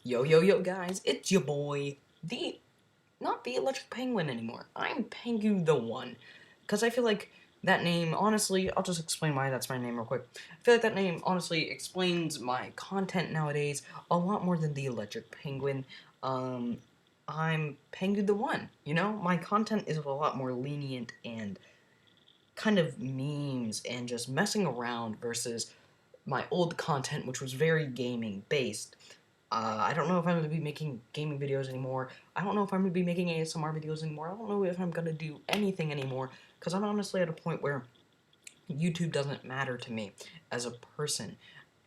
Yo, yo, yo, guys, it's your boy, not the Electric Penguin anymore. I'm Pengu the One. Because I feel like that name, honestly, I'll just explain why that's my name real quick. I feel like that name, honestly, explains my content nowadays a lot more than the Electric Penguin. I'm Pengu the One, you know? My content is a lot more lenient and kind of memes and just messing around versus my old content, which was very gaming based. I don't know if I'm going to be making gaming videos anymore. I don't know if I'm going to be making ASMR videos anymore. I don't know if I'm going to do anything anymore, because I'm honestly at a point where YouTube doesn't matter to me as a person.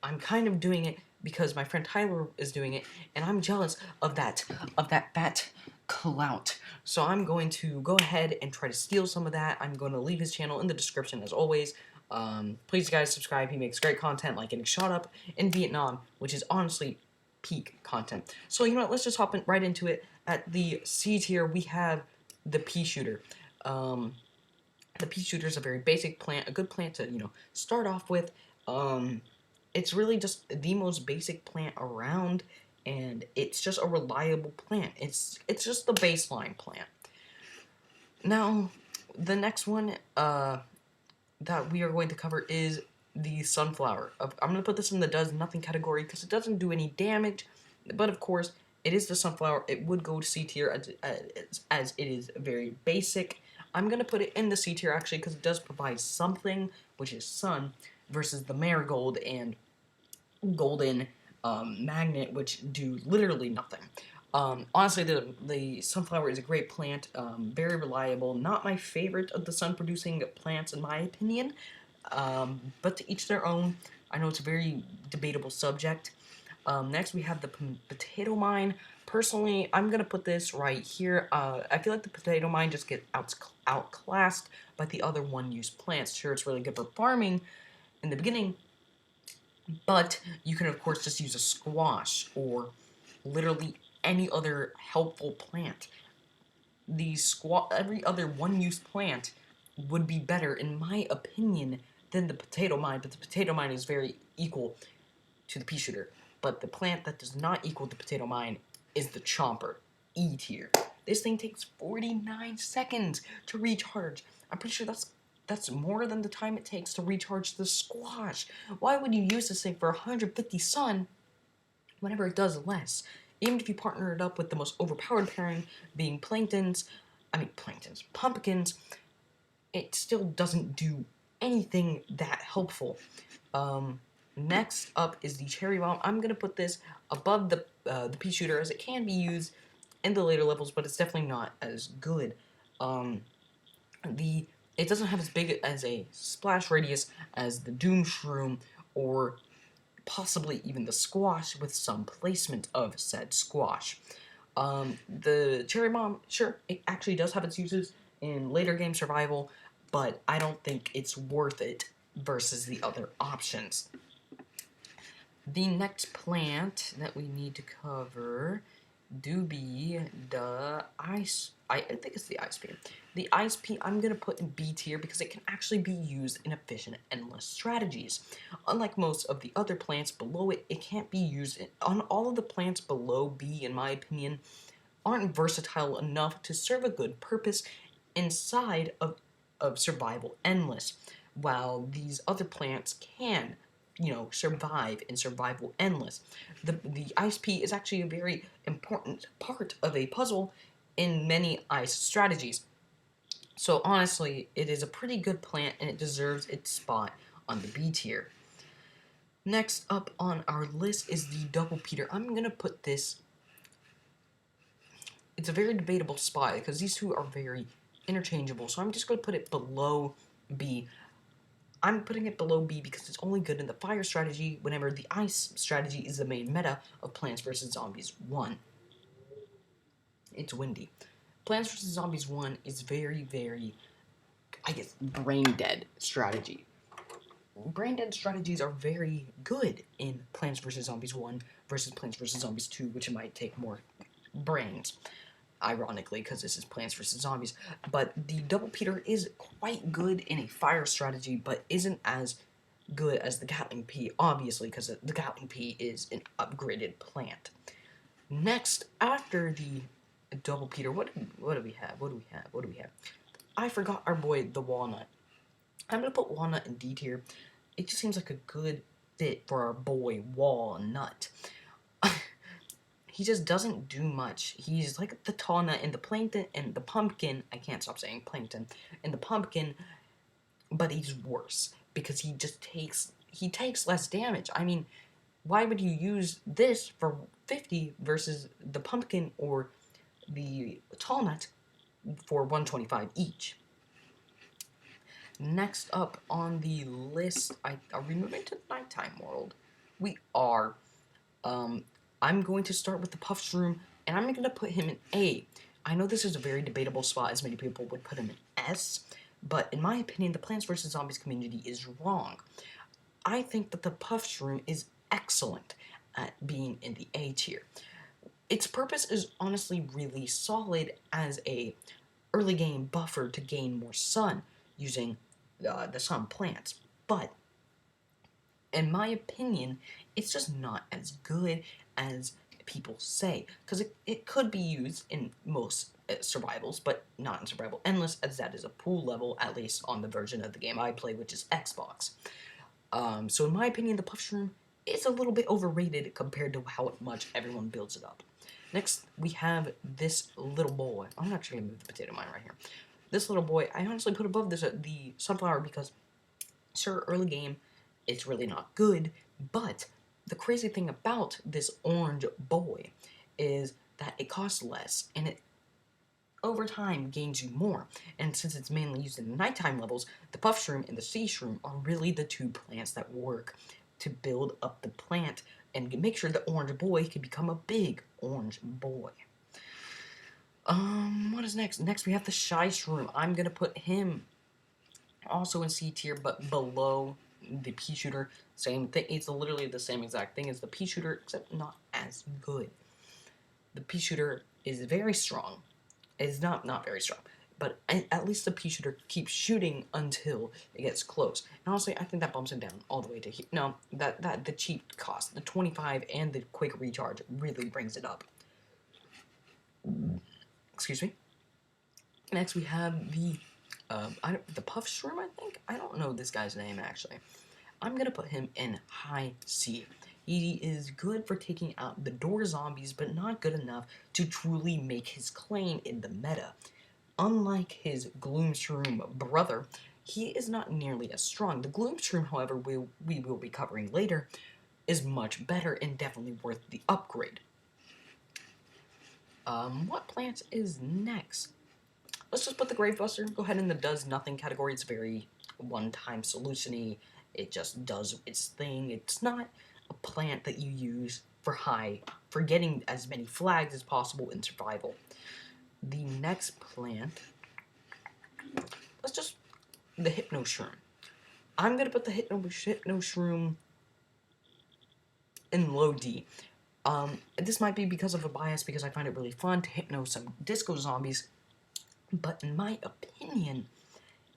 I'm kind of doing it because my friend Tyler is doing it, and I'm jealous of that fat clout. So I'm going to go ahead and try to steal some of that. I'm going to leave his channel in the description as always. Please guys subscribe. He makes great content like getting shot up in Vietnam, which is honestly peak content. So you know what, let's just hop right into it. At the C tier we have the pea shooter. The pea shooter is a very basic plant, a good plant to, start off with. It's really just the most basic plant around, and it's just a reliable plant. It's just the baseline plant. Now, the next one that we are going to cover is the sunflower. I'm going to put this in the does nothing category because it doesn't do any damage, but of course, it is the sunflower. It would go to C tier as it is very basic. I'm going to put it in the C tier actually because it does provide something, which is sun, versus the marigold and golden magnet, which do literally nothing. Honestly, the sunflower is a great plant, very reliable. Not my favorite of the sun-producing plants, in my opinion, but to each their own. I know it's a very debatable subject. Next, we have the potato mine. Personally, I'm going to put this right here. I feel like the potato mine just gets outclassed by the other one-use plants. Sure, it's really good for farming in the beginning, but you can, of course, just use a squash or literally any other helpful plant. Every other one-use plant would be better, in my opinion, than the potato mine, but the potato mine is very equal to the pea shooter. But the plant that does not equal the potato mine is the chomper, E tier. This thing takes 49 seconds to recharge. I'm pretty sure that's more than the time it takes to recharge the squash. Why would you use this thing for 150 sun whenever it does less? Even if you partner it up with the most overpowered pairing, being pumpkins, it still doesn't do anything that helpful. Next up is the cherry bomb. I'm gonna put this above the pea shooter as it can be used in the later levels, but it's definitely not as good. It doesn't have as big as a splash radius as the Doom Shroom or possibly even the squash with some placement of said squash. The cherry bomb, sure, it actually does have its uses in later game survival, but I don't think it's worth it versus the other options. The next plant that we need to cover do be the ice. I think it's the ice pea. The ice pea I'm gonna put in B tier because it can actually be used in efficient endless strategies. Unlike most of the other plants below it, it can't be used on all of the plants below B, in my opinion, aren't versatile enough to serve a good purpose inside of survival endless, while these other plants can survive in survival endless. The ice pea is actually a very important part of a puzzle in many ice strategies. So honestly, it is a pretty good plant and it deserves its spot on the B tier. Next up on our list is the double peter. I'm gonna put this. It's a very debatable spot because these two are very interchangeable. So I'm just gonna put it below B. I'm putting it below B because it's only good in the fire strategy whenever the ice strategy is the main meta of Plants vs. Zombies 1. It's windy. Plants vs. Zombies 1 is very, very, brain dead strategy. Brain dead strategies are very good in Plants vs. Zombies 1 versus Plants vs. Zombies 2, which might take more brains. Ironically, because this is Plants vs. Zombies. But the Double Peter is quite good in a fire strategy, but isn't as good as the Gatling Pea, obviously, because the Gatling Pea is an upgraded plant. Next, after the double Peter, what do we have? What do we have? What do we have? I forgot our boy, the Walnut. I'm gonna put Walnut in D tier. It just seems like a good fit for our boy, Walnut. He just doesn't do much. He's like the tall nut and the plankton and the pumpkin. I can't stop saying plankton and the pumpkin, but he's worse because he takes less damage. I mean, why would you use this for 50 versus the pumpkin or the tall nut for 125 each? Next up on the list, are we moving to the nighttime world? We are. I'm going to start with the Puff Shroom, and I'm going to put him in A. I know this is a very debatable spot, as many people would put him in S, but in my opinion, the Plants vs. Zombies community is wrong. I think that the Puff Shroom is excellent at being in the A tier. Its purpose is honestly really solid as a early game buffer to gain more sun using the sun plants, but in my opinion, it's just not as good as people say, because it could be used in most survivals, but not in survival endless, as that is a pool level, at least on the version of the game I play, which is Xbox. So in my opinion, the Puff Shroom is a little bit overrated compared to how much everyone builds it up. Next, we have this little boy. I'm actually going to move the potato mine right here. This little boy, I honestly put above this the sunflower because, sure, early game, it's really not good, but the crazy thing about this orange boy is that it costs less, and it over time gains you more. And since it's mainly used in the nighttime levels, the Puff Shroom and the Sea Shroom are really the two plants that work to build up the plant and make sure the orange boy can become a big orange boy. What is next? Next we have the Shy Shroom. I'm gonna put him also in C tier, but below the Pea Shooter. Same thing. It's literally the same exact thing as the Pea Shooter, except not as good. The Pea Shooter is very strong. It's not very strong, but at least the Pea Shooter keeps shooting until it gets close. And honestly, I think that bumps it down all the way to here. No, that the cheap cost, the 25 and the quick recharge really brings it up. Excuse me. Next, we have the Puff Shroom, I think? I don't know this guy's name, actually. I'm going to put him in high C. He is good for taking out the door zombies, but not good enough to truly make his claim in the meta. Unlike his Gloom Shroom brother, he is not nearly as strong. The Gloom Shroom, however, we will be covering later, is much better and definitely worth the upgrade. What plant is next? Let's just put the Gravebuster. Go ahead in the does nothing category. It's very one-time solution-y. It just does its thing. It's not a plant that you use for getting as many flags as possible in survival. The next plant, the Hypno Shroom. I'm gonna put the Hypno Shroom in low D. This might be because of a bias, because I find it really fun to hypno some disco zombies, but in my opinion,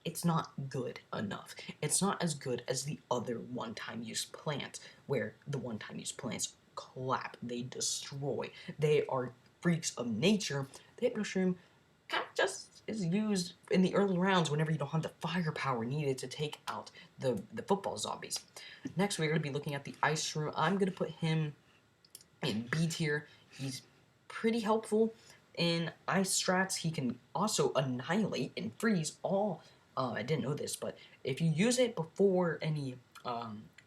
it's not good enough. It's not as good as the other one-time use plants, where the one-time use plants clap, they destroy, they are freaks of nature. The Hypno Shroom kind of just is used in the early rounds whenever you don't have the firepower needed to take out the football zombies. Next, we're going to be looking at the Ice Shroom. I'm going to put him in B tier. He's pretty helpful in ice strats. He can also annihilate and freeze all. I didn't know this, but if you use it before any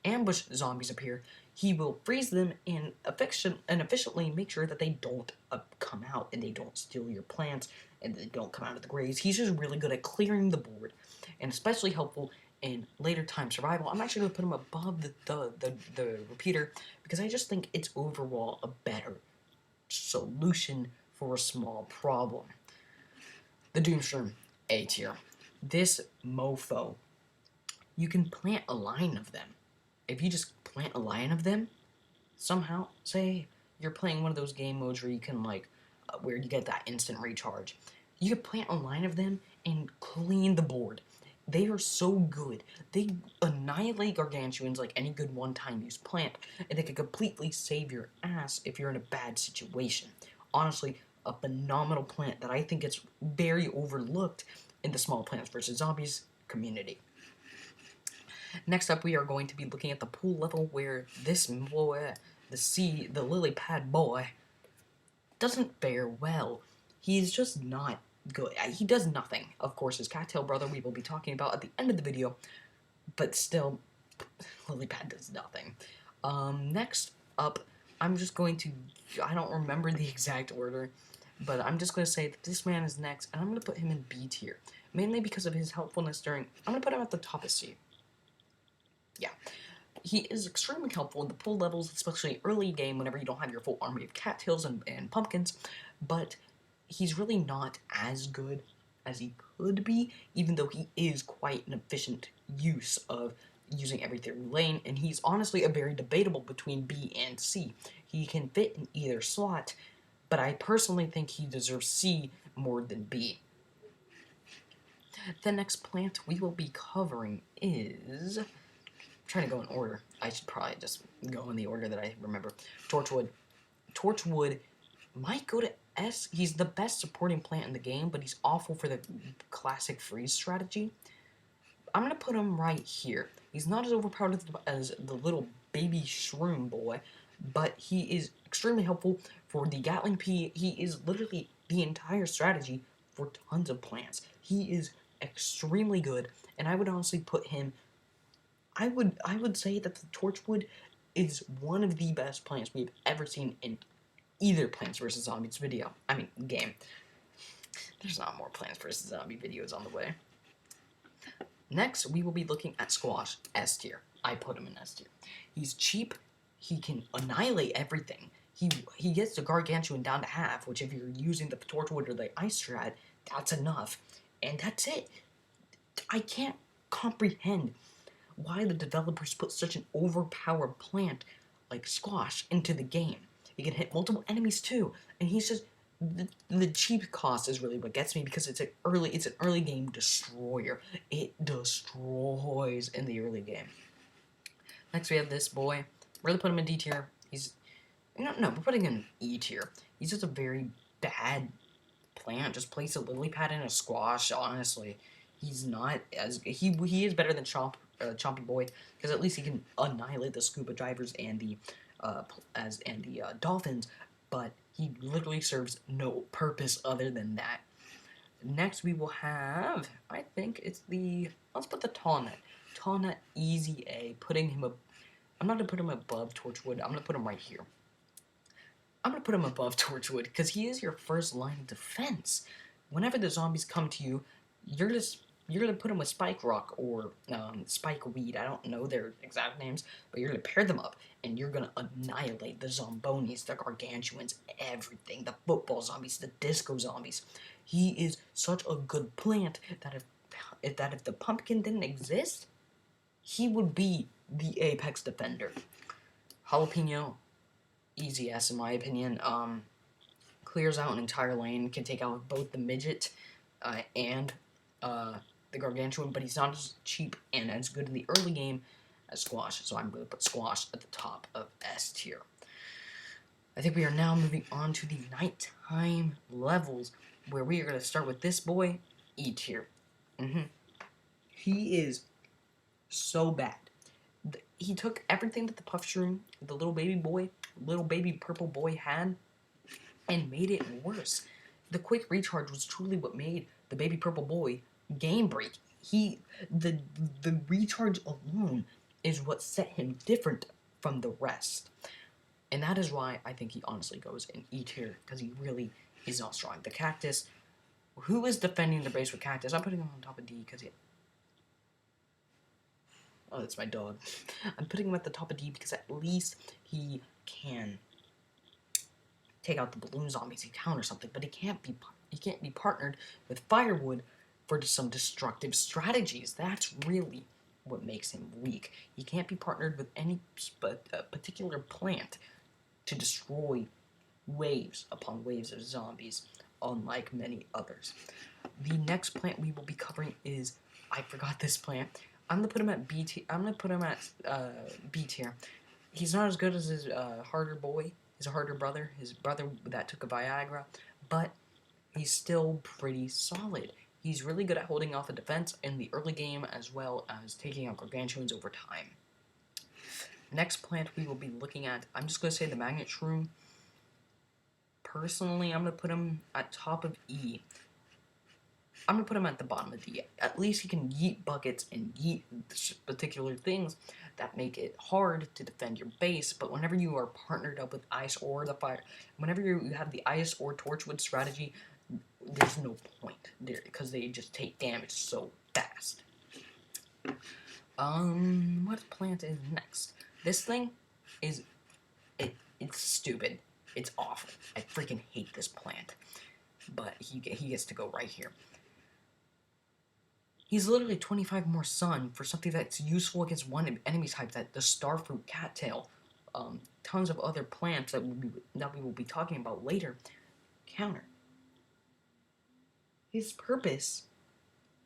ambush zombies appear, he will freeze them and efficiently make sure that they don't come out and they don't steal your plants and they don't come out of the graves. He's just really good at clearing the board and especially helpful in later time survival. I'm actually going to put him above the repeater because I just think it's overall a better solution for a small problem. The Doomshroom, A tier. This mofo, you can plant a line of them. If you just plant a line of them, somehow, say you're playing one of those game modes where you can where you get that instant recharge, you can plant a line of them and clean the board. They are so good. They annihilate gargantuans like any good one-time use plant, and they can completely save your ass if you're in a bad situation. Honestly, a phenomenal plant that I think gets very overlooked in the small plants versus zombies community. Next up, we are going to be looking at the pool level where this boy, the lily pad boy, doesn't fare well. He's just not good. He does nothing. Of course, his cattail brother we will be talking about at the end of the video, but still, Lilypad does nothing. Next up, I'm just going to, I don't remember the exact order, but I'm just going to say that this man is next, and I'm going to put him in B tier, mainly because of his helpfulness during, I'm going to put him at the top of C. Yeah. He is extremely helpful in the pull levels, especially early game whenever you don't have your full army of cattails and pumpkins, but he's really not as good as he could be, even though he is quite an efficient use of using every third lane, and he's honestly a very debatable between B and C. He can fit in either slot, but I personally think he deserves C more than B. The next plant we will be covering is... I'm trying to go in order. I should probably just go in the order that I remember. Torchwood. Torchwood might go to S. He's the best supporting plant in the game, but he's awful for the classic freeze strategy. I'm going to put him right here. He's not as overpowered as the little baby shroom boy, but he is extremely helpful for the Gatling P. He is literally the entire strategy for tons of plants. He is extremely good, and I would honestly put him... I would say that the Torchwood is one of the best plants we've ever seen in either Plants vs. Zombies video. I mean, game. There's not more Plants vs. Zombie videos on the way. Next, we will be looking at Squash, S tier. I put him in S tier. He's cheap. He can annihilate everything. He gets the Gargantuan down to half, which if you're using the Torchwood or the Ice Strat, that's enough. And that's it. I can't comprehend why the developers put such an overpowered plant like Squash into the game. He can hit multiple enemies too, and he's just the cheap cost is really what gets me because it's an early game destroyer. It destroys in the early game. Next we have this boy. Really put him in D tier. He's no, we're putting him in E tier. He's just a very bad plant. Just place a lily pad in a Squash. Honestly, he's not as he is better than Chompy Boy because at least he can annihilate the scuba divers and the dolphins, but he literally serves no purpose other than that. Next we will have, I think it's the, let's put the Tallnut. Tallnut, easy A, putting him up, I'm not going to put him above Torchwood, I'm going to put him right here. I'm going to put him above Torchwood because he is your first line of defense. Whenever the zombies come to you, you're going to put them with Spike Rock or Spike Weed. I don't know their exact names, but you're going to pair them up, and you're going to annihilate the Zombonis, the Gargantuans, everything. The football zombies, the disco zombies. He is such a good plant that if the pumpkin didn't exist, he would be the apex defender. Jalapeno, easy S in my opinion. Clears out an entire lane, can take out both the midget and the Gargantuan, but he's not as cheap and as good in the early game as Squash, so I'm going to put Squash at the top of S tier. I think we are now moving on to the nighttime levels, where we are going to start with this boy, E tier. He is so bad. He took everything that the Puff Shroom, the little baby purple boy had, and made it worse. The quick recharge was truly what made the baby purple boy game break. The recharge alone is what set him different from the rest. And that is why I think he honestly goes in E tier, because he really is not strong. The Cactus, who is defending the base with Cactus? I'm putting him on top of D because he... Oh, that's my dog. I'm putting him at the top of D because at least he can take out the balloon zombies, he counter something, but he can't be partnered with Firewood for some destructive strategies. That's really what makes him weak. He can't be partnered with any particular plant to destroy waves upon waves of zombies, unlike many others. The next plant we will be covering is I forgot this plant. I'm gonna put him at B tier. I'm gonna put him at B tier. He's not as good as his harder boy, his harder brother, his brother that took a Viagra, but he's still pretty solid. He's really good at holding off a defense in the early game as well as taking out gargantuans over time. Next plant we will be looking at, I'm just going to say the magnet shroom. Personally, I'm going to put him at top of E. I'm going to put him at the bottom of D. At least he can yeet buckets and yeet particular things that make it hard to defend your base, but whenever you are partnered up with Ice or the Fire, whenever you have the Ice or Torchwood strategy, there's no point there because they just take damage so fast. What plant is next? This thing is, it's stupid. It's awful. I freaking hate this plant. But he gets to go right here. He's literally 25 more sun for something that's useful against one enemy type, that the starfruit cattail. Tons of other plants that we will be talking about later counter. His purpose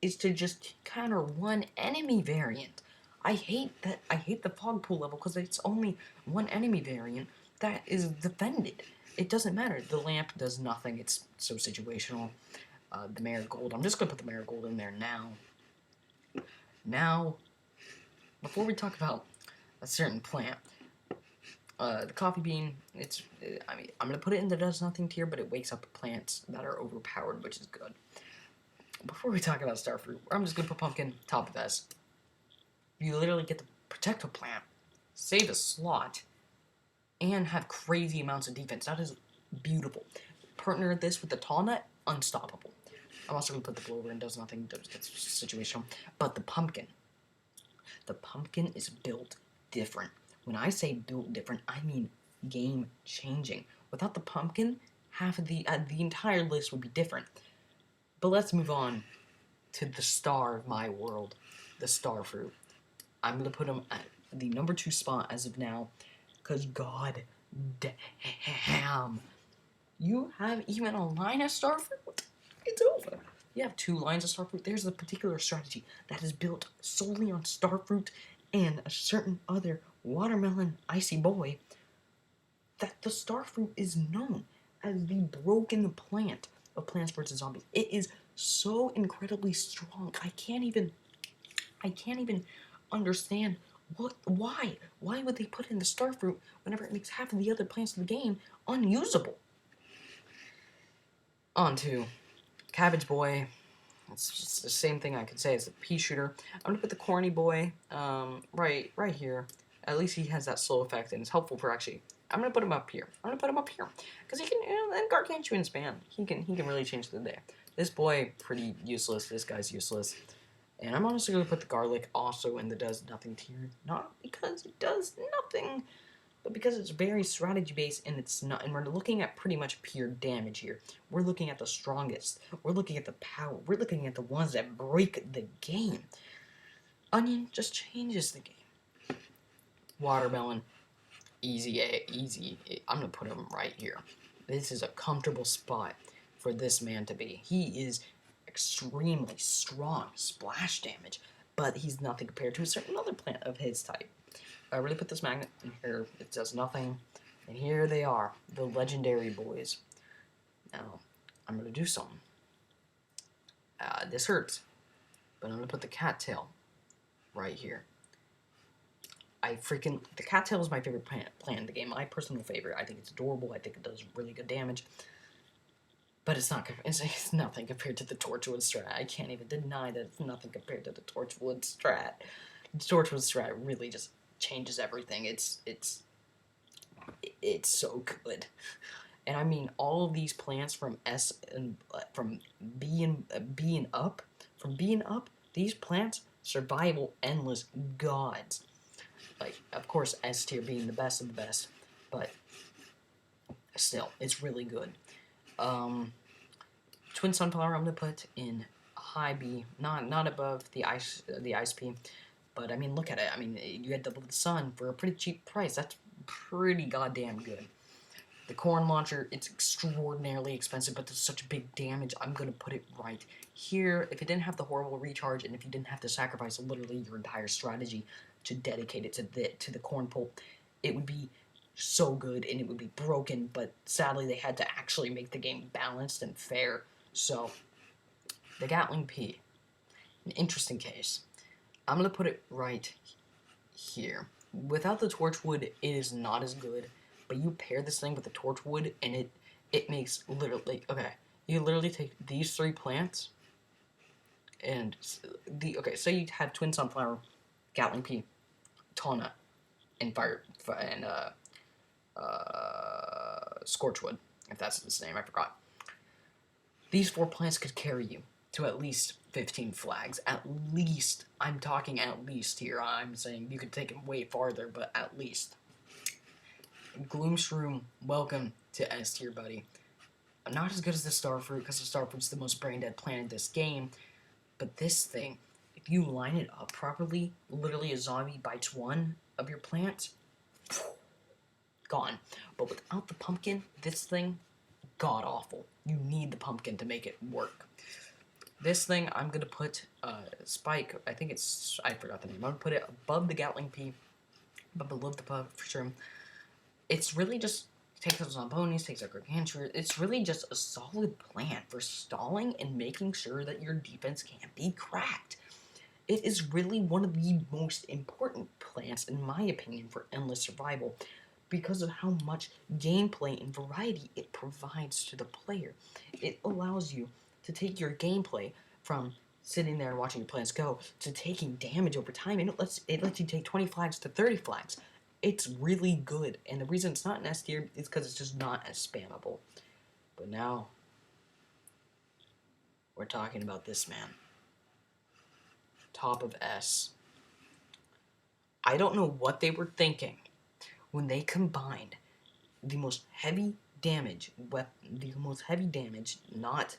is to just counter one enemy variant. I hate the fog pool level because it's only one enemy variant that is defended. It doesn't matter. The lamp does nothing. It's so situational. The marigold. I'm just gonna put the marigold in there now. Now, before we talk about a certain plant, the coffee bean. I'm gonna put it in the does nothing tier, but it wakes up plants that are overpowered, which is good. Before we talk about starfruit, I'm just gonna put pumpkin top of S. You literally get to protect a plant, save a slot, and have crazy amounts of defense. That is beautiful. Partner this with the tall nut, unstoppable. I'm also gonna put the blower in does nothing, that's situational. But the pumpkin is built different. When I say built different, I mean game changing. Without the pumpkin, half of the entire list would be different. But let's move on to the star of my world, the starfruit. I'm going to put him at the number 2 spot as of now, because god damn. You have even a line of starfruit? It's over. You have 2 lines of starfruit. There's a particular strategy that is built solely on starfruit and a certain other watermelon icy boy, that the starfruit is known as the broken plant of Plants vs. Zombies. It is so incredibly strong. I can't even understand why would they put in the starfruit whenever it makes half of the other plants in the game unusable. On to Cabbage Boy. It's just the same thing I could say as the pea shooter. I'm gonna put the corny boy right here. At least he has that slow effect and it's helpful for actually. I'm gonna put him up here. Because he can, and gargantuans, man. He can really change the day. This boy pretty useless. This guy's useless. And I'm honestly gonna put the garlic also in the does nothing tier. Not because it does nothing, but because it's very strategy based and it's not, and we're looking at pretty much pure damage here. We're looking at the strongest. We're looking at the power. We're looking at the ones that break the game. Onion just changes the game. Watermelon, easy. I'm gonna put him right here. This is a comfortable spot for this man to be. He is extremely strong splash damage, but he's nothing compared to a certain other plant of his type. I really put this magnet in here. It does nothing. And here they are, the legendary boys. Now, I'm going to do something. This hurts, but I'm going to put the cattail right here. The cattail is my favorite plant in the game. My personal favorite. I think it's adorable. I think it does really good damage. But it's nothing compared to the Torchwood strat. I can't even deny that it's nothing compared to the Torchwood strat. The Torchwood strat really just changes everything. It's so good. And I mean all of these plants from S and from B and up, these plants survival endless gods. Like, of course, S tier being the best of the best, but still, it's really good. Twin Sunflower I'm gonna put in high B, not above the ice P, but I mean look at it. I mean you get double the sun for a pretty cheap price. That's pretty goddamn good. The corn launcher, it's extraordinarily expensive, but there's such big damage, I'm going to put it right here. If it didn't have the horrible recharge, and if you didn't have to sacrifice literally your entire strategy to dedicate it to the corn pulp, it would be so good, and it would be broken, but sadly they had to actually make the game balanced and fair. So, the Gatling P, an interesting case. I'm going to put it right here. Without the Torchwood, it is not as good, but you pair this thing with the Torchwood, and it makes literally, okay, you literally take these 3 plants, and okay, say you have Twin Sunflower, Gatling Pea, Tawna, and Scorchwood, if that's its name, I forgot. These 4 plants could carry you to at least 15 flags. At least. I'm talking at least here. I'm saying you could take it way farther, but at least. Gloomshroom, welcome to S tier, buddy. I'm not as good as the Starfruit, because the Starfruit's the most brain-dead plant in this game, but this thing, if you line it up properly, literally a zombie bites one of your plants, gone. But without the pumpkin, this thing, god-awful. You need the pumpkin to make it work. This thing, I'm going to put Spike, I forgot the name. I'm going to put it above the Gatling Pea, but below the Puff for sure. It's really just, takes out Zombonis, takes out Gargantua. It's really just a solid plant for stalling and making sure that your defense can't be cracked. It is really one of the most important plants, in my opinion, for endless survival, because of how much gameplay and variety it provides to the player. It allows you to take your gameplay from sitting there and watching your plants go to taking damage over time, and it lets you take 20 flags to 30 flags. It's really good, and the reason it's not an S tier is because it's just not as spammable. But now, we're talking about this man. Top of S. I don't know what they were thinking when they combined the most heavy damage, not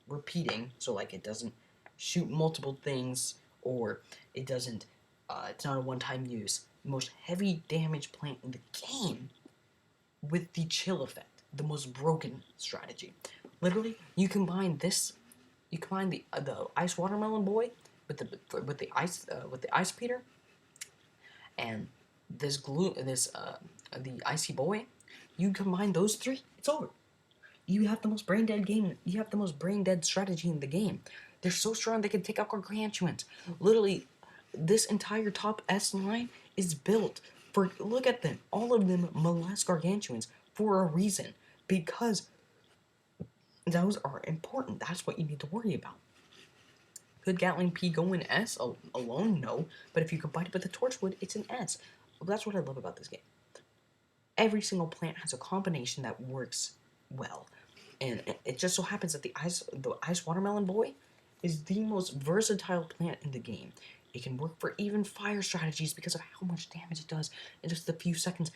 repeating, so like it doesn't shoot multiple things, or it doesn't, it's not a one-time use, the most heavy damage plant in the game with the chill effect, the most broken strategy. Literally, you combine the ice watermelon boy with the ice Peter, and the icy boy. You combine those 3, it's over. You have the most brain dead game. You have the most brain dead strategy in the game. They're so strong they can take out gargantuans. Literally, this entire top S line is built for. Look at them. All of them molest gargantuans for a reason, because those are important. That's what you need to worry about. Could Gatling P go in S alone? No. But if you combine it with the Torchwood, it's an S. That's what I love about this game. Every single plant has a combination that works well. And it just so happens that the ice watermelon boy is the most versatile plant in the game. It can work for even fire strategies because of how much damage it does in just a few seconds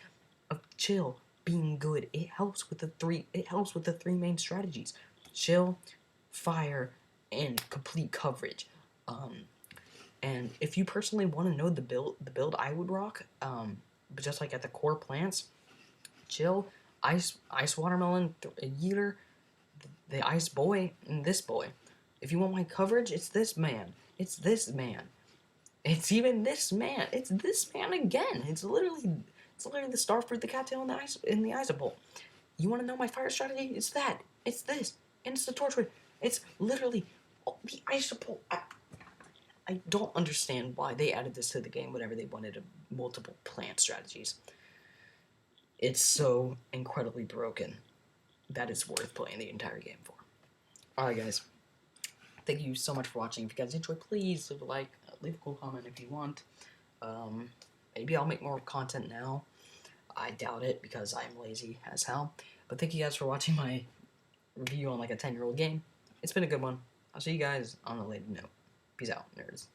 of chill being good. It helps with the 3 main strategies: chill, fire, and complete coverage. And if you personally want to know the build I would rock, but just like at the core plants, chill, ice watermelon, yeeter, the ice boy, and this boy. If you want my coverage, it's this man. It's this man. It's even this man. It's this man again. It's literally the Starfruit, the cattail, and the Isopole. You want to know my fire strategy? It's that. It's this. And it's the Torchwood. It's literally the Isopole. I don't understand why they added this to the game whenever they wanted multiple plant strategies. It's so incredibly broken that it's worth playing the entire game for. Alright, guys. Thank you so much for watching. If you guys enjoyed, please leave a like, leave a cool comment if you want. Maybe I'll make more content now. I doubt it, because I'm lazy as hell. But thank you guys for watching my review on like a 10-year-old game. It's been a good one. I'll see you guys on a later note. Peace out, nerds.